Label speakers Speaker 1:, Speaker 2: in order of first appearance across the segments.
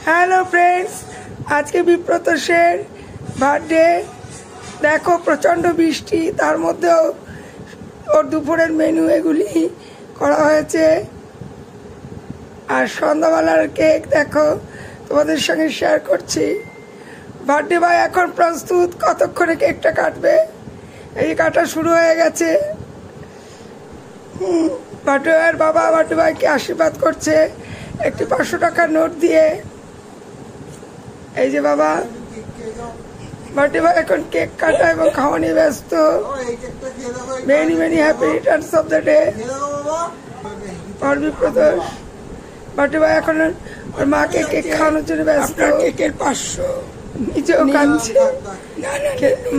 Speaker 1: Hello friends, আজকে বিপ্রতোষের birthday. দেখো প্রচণ্ড বৃষ্টি, তার মধ্যেও ওর দুপুরের মেনু এগুলি করা হয়েছে। আর সন্ধ্যাবেলার কেক দেখো, তোমাদের সঙ্গে শেয়ার করছি। বার্থডে বয় এখন প্রস্তুত, কতক্ষণে কেকটা কাটবে। এই কাটা শুরু হয়ে গেছে। বার্থডে বয়ের বাবা বার্থডে বয়কে আশীর্বাদ করছে একটি 500 টাকার নোট দিয়ে। এই যে বাবা, বার্থডে বয় এখন কেক কাটা এবং খাওয়া নিয়ে ব্যস্ত। Many many happy returns of the day for Biprotosh. Birthday boy এখন ওর মাকে কেক খাওয়ানোর জন্য ব্যস্ত। কেকের 500 নিজেও কাঁদছে।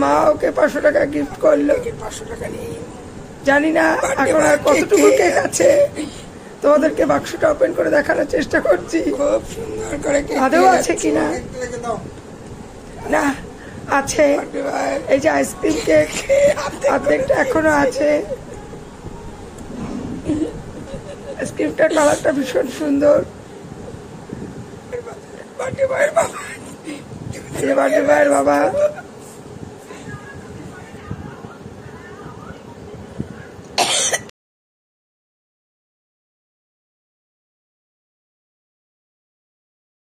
Speaker 1: মা ওকে 500 টাকা গিফট করলো। 500 টাকা নিয়ে জানি না এখন আর কতটুকু কেক আছে। তোমাদেরকে বাক্সটা ওপেন করে দেখানোর চেষ্টা করছি, খুব সুন্দর করে আদৌ আছে কিনা। না আছে, এই যে আইসক্রিম কেক অর্ধেকটা এখনো আছে। আইসক্রিমটার কালারটা ভীষণ সুন্দর। বার্থডে বয়ের বাবা